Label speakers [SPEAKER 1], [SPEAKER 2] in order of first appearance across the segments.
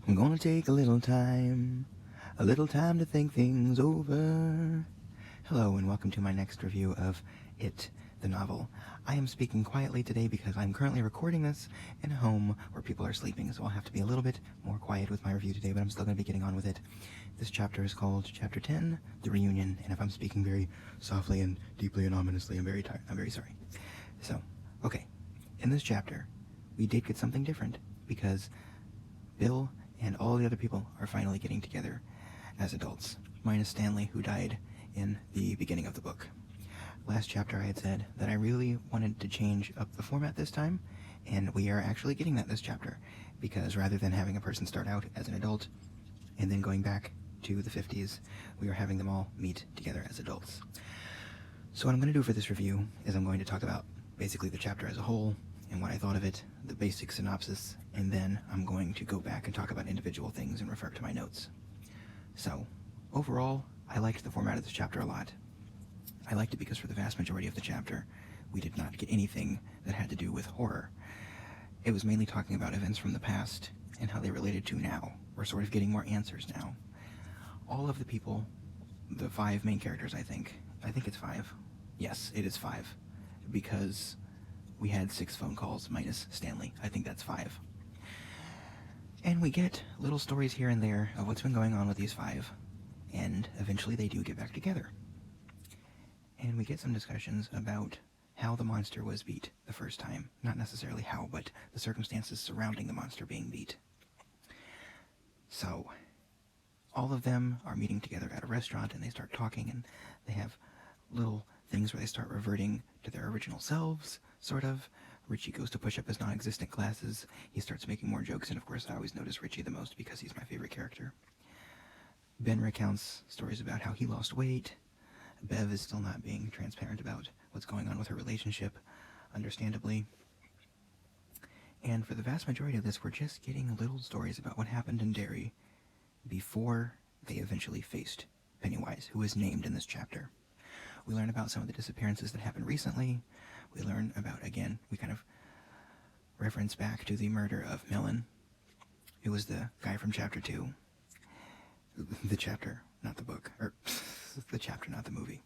[SPEAKER 1] I'm gonna take a little time to think things over. Hello, and welcome to my next review of It, the novel. I am speaking quietly today because I'm currently recording this in a home where people are sleeping, so I'll have to be a little bit more quiet with my review today, but I'm still going to be getting on with it. This chapter is called Chapter 10, The Reunion, and if I'm speaking very softly and deeply and ominously, I'm very tired. I'm very sorry. So, okay. In this chapter, we did get something different because Bill and all the other people are finally getting together as adults, minus Stanley, who died in the beginning of the book. Last chapter I had said that I really wanted to change up the format this time, and we are actually getting that this chapter, because rather than having a person start out as an adult and then going back to the 50s, we are having them all meet together as adults. So what I'm going to do for this review is I'm going to talk about basically the chapter as a whole and what I thought of it, the basic synopsis, and then I'm going to go back and talk about individual things and refer to my notes. So, overall, I liked the format of this chapter a lot. I liked it because for the vast majority of the chapter, we did not get anything that had to do with horror. It was mainly talking about events from the past and how they related to now. We're sort of getting more answers now. All of the people, the 5 main characters, I think it's 5. Yes, it is 5, because we had 6 phone calls minus Stanley. I think that's 5. And we get little stories here and there of what's been going on with these 5, and eventually they do get back together. And we get some discussions about how the monster was beat the first time. Not necessarily how, but the circumstances surrounding the monster being beat. So, all of them are meeting together at a restaurant, and they start talking, and they have little things where they start reverting to their original selves, sort of. Richie goes to push up his non-existent glasses. He starts making more jokes, and of course I always notice Richie the most because he's my favorite character. Ben recounts stories about how he lost weight. Bev is still not being transparent about what's going on with her relationship, understandably. And for the vast majority of this, we're just getting little stories about what happened in Derry before they eventually faced Pennywise, who is named in this chapter. We learn about some of the disappearances that happened recently. We learn about, again, we kind of reference back to the murder of Millen. It was the guy from chapter 2. The chapter, not the book. Or, the chapter, not the movie.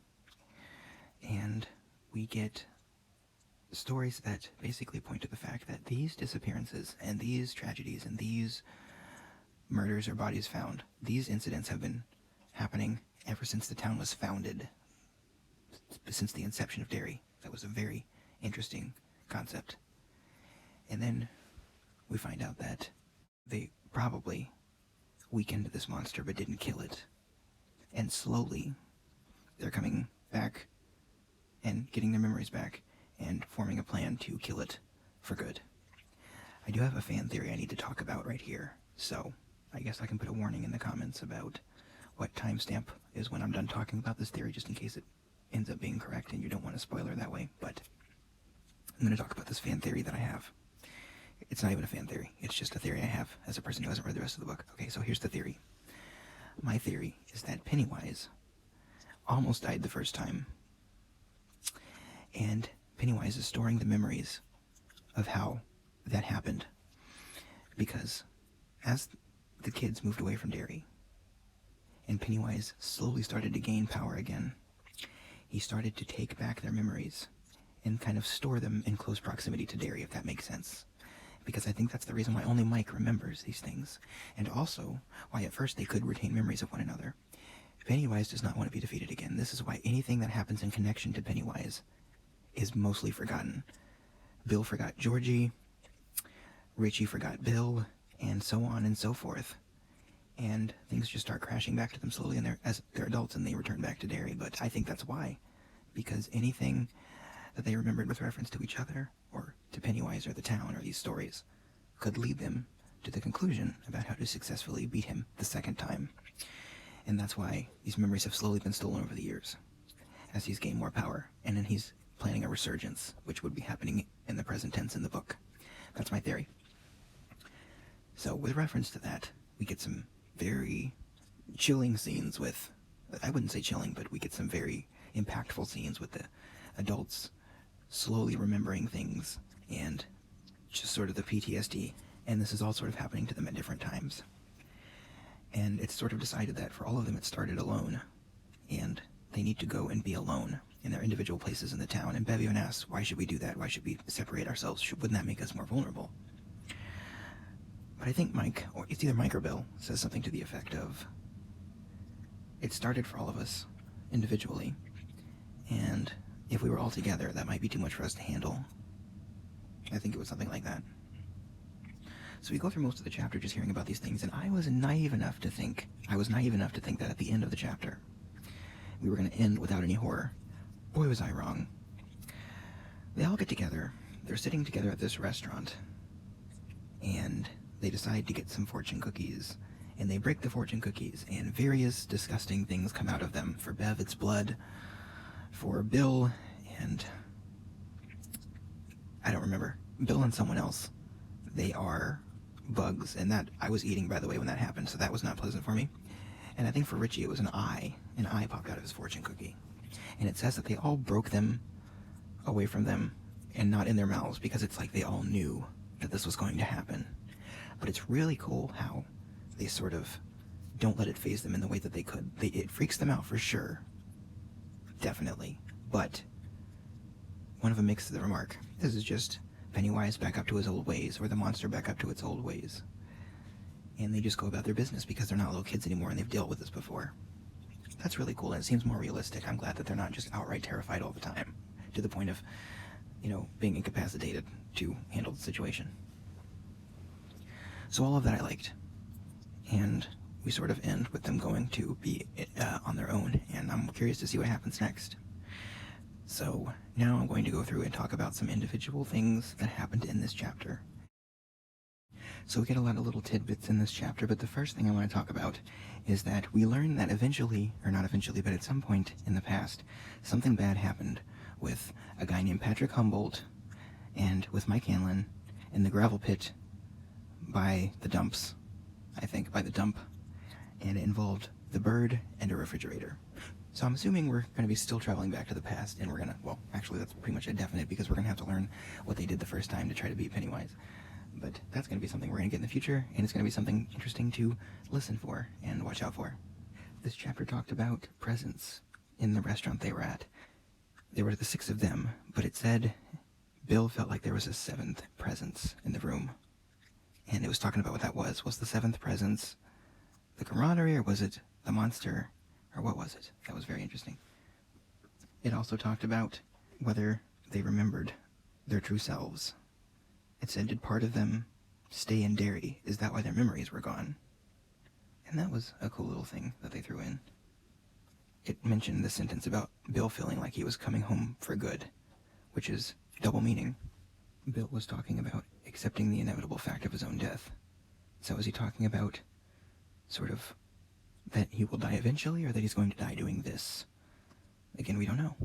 [SPEAKER 1] And we get stories that basically point to the fact that these disappearances and these tragedies and these murders or bodies found, these incidents have been happening ever since the town was founded, since the inception of Derry. That was a very interesting concept. And then we find out that they probably weakened this monster but didn't kill it. And slowly, they're coming back and getting their memories back and forming a plan to kill it for good. I do have a fan theory I need to talk about right here, so I guess I can put a warning in the comments about what timestamp is when I'm done talking about this theory, just in case it ends up being correct and you don't want a spoiler that way. But I'm going to talk about this fan theory that I have. It's not even a fan theory, it's just a theory I have as a person who hasn't read the rest of the book. Okay, so here's the theory. My theory is that Pennywise almost died the first time, and Pennywise is storing the memories of how that happened, because as the kids moved away from Derry and Pennywise slowly started to gain power again, he started to take back their memories and kind of store them in close proximity to Derry, if that makes sense. Because I think that's the reason why only Mike remembers these things, and also why at first they could retain memories of one another. Pennywise does not want to be defeated again. This is why anything that happens in connection to Pennywise is mostly forgotten. Bill forgot Georgie, Richie forgot Bill, and so on and so forth. And things just start crashing back to them slowly as they're adults and they return back to Derry. But I think that's why. Because anything that they remembered with reference to each other, or to Pennywise or the town or these stories, could lead them to the conclusion about how to successfully beat him the second time. And that's why these memories have slowly been stolen over the years, as he's gained more power, and then he's planning a resurgence, which would be happening in the present tense in the book. That's my theory. So with reference to that, we get some very chilling scenes with, I wouldn't say chilling, but we get some very impactful scenes with the adults slowly remembering things and just sort of the PTSD, and this is all sort of happening to them at different times. And it's sort of decided that for all of them it started alone, and they need to go and be alone in their individual places in the town. And Bev even asks, why should we do that? Why should we separate ourselves? Wouldn't that make us more vulnerable? But I think Mike, or it's either Mike or Bill, says something to the effect of, it started for all of us individually, and if we were all together, that might be too much for us to handle. I think it was something like that. So we go through most of the chapter just hearing about these things, and I was naive enough to think that at the end of the chapter, we were going to end without any horror. Boy, was I wrong. They all get together. They're sitting together at this restaurant, and they decide to get some fortune cookies, and they break the fortune cookies, and various disgusting things come out of them. For Bev, it's blood. For Bill, and I don't remember, Bill and someone else, they are bugs, and that I was eating, by the way, when that happened, so that was not pleasant for me. And I think for Richie it was an eye popped out of his fortune cookie, and it says that they all broke them away from them and not in their mouths, because it's like they all knew that this was going to happen. But it's really cool how they sort of don't let it faze them in the way that they could. It freaks them out for sure, definitely, but one of them makes the remark, this is just Pennywise back up to his old ways, or the monster back up to its old ways. And they just go about their business because they're not little kids anymore and they've dealt with this before. That's really cool, and it seems more realistic. I'm glad that they're not just outright terrified all the time, to the point of, being incapacitated to handle the situation. So all of that I liked. And we sort of end with them going to be on their own, and I'm curious to see what happens next. So now I'm going to go through and talk about some individual things that happened in this chapter. So we get a lot of little tidbits in this chapter, but the first thing I want to talk about is that we learn that eventually, or not eventually, but at some point in the past, something bad happened with a guy named Patrick Humboldt and with Mike Hanlon in the gravel pit by the dumps, by the dump, and it involved the bird and a refrigerator. So I'm assuming we're going to be still traveling back to the past, and we're going to, well, actually that's pretty much a definite, because we're going to have to learn what they did the first time to try to beat Pennywise. But that's going to be something we're going to get in the future, and it's going to be something interesting to listen for and watch out for. This chapter talked about presents in the restaurant they were at. There were the 6 of them, but it said Bill felt like there was a 7th presence in the room. And it was talking about what that was. Was the 7th presence the camaraderie, or was it the monster, or what was it? That was very interesting. It also talked about whether they remembered their true selves. It said, did part of them stay in Derry? Is that why their memories were gone? And that was a cool little thing that they threw in. It mentioned the sentence about Bill feeling like he was coming home for good, which is double meaning. Bill was talking about accepting the inevitable fact of his own death. So is he talking about sort of that he will die eventually, or that he's going to die doing this? Again, we don't know.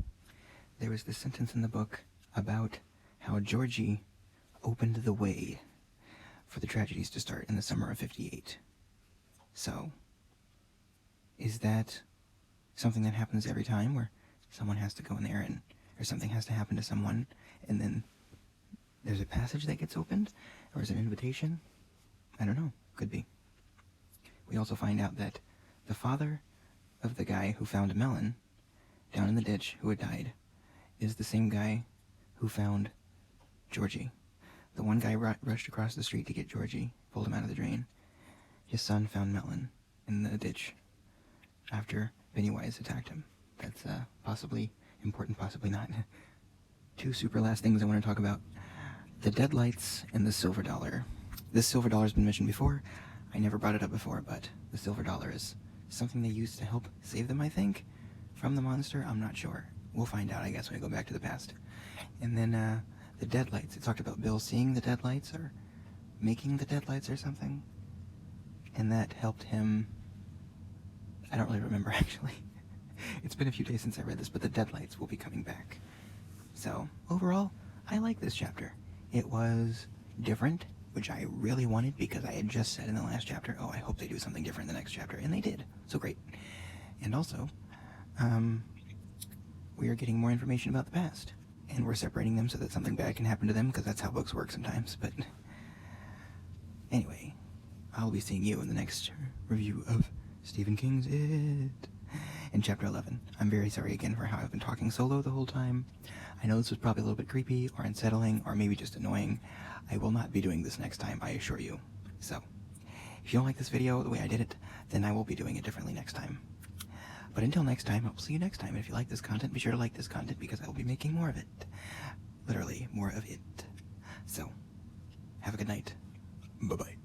[SPEAKER 1] There was this sentence in the book about how Georgie opened the way for the tragedies to start in the summer of 58. So, is that something that happens every time, where someone has to go in there or something has to happen to someone, and then there's a passage that gets opened, or is it an invitation? I don't know. Could be. We also find out that the father of the guy who found Melon down in the ditch, who had died, is the same guy who found Georgie. The one guy rushed across the street to get Georgie, pulled him out of the drain. His son found Melon in the ditch after Pennywise attacked him. That's possibly important, possibly not. 2 super last things I want to talk about. The deadlights and the silver dollar. This silver dollar has been mentioned before. I never brought it up before, but the silver dollar is something they used to help save them, I think, from the monster. I'm not sure. We'll find out, I guess, when we go back to the past. And then the deadlights. It talked about Bill seeing the deadlights, or making the deadlights or something. And that helped him. I don't really remember, actually. It's been a few days since I read this, but the deadlights will be coming back. So, overall, I like this chapter. It was different, which I really wanted, because I had just said in the last chapter, oh, I hope they do something different in the next chapter, and they did. So great. And also, we are getting more information about the past, and we're separating them so that something bad can happen to them, because that's how books work sometimes. But anyway, I'll be seeing you in the next review of Stephen King's It in Chapter 11. I'm very sorry again for how I've been talking solo the whole time. I know this was probably a little bit creepy or unsettling or maybe just annoying. I will not be doing this next time, I assure you. So, if you don't like this video the way I did it, then I will be doing it differently next time. But until next time, I will see you next time. And if you like this content, be sure to like this content because I will be making more of it. Literally, more of it. So, have a good night. Bye-bye.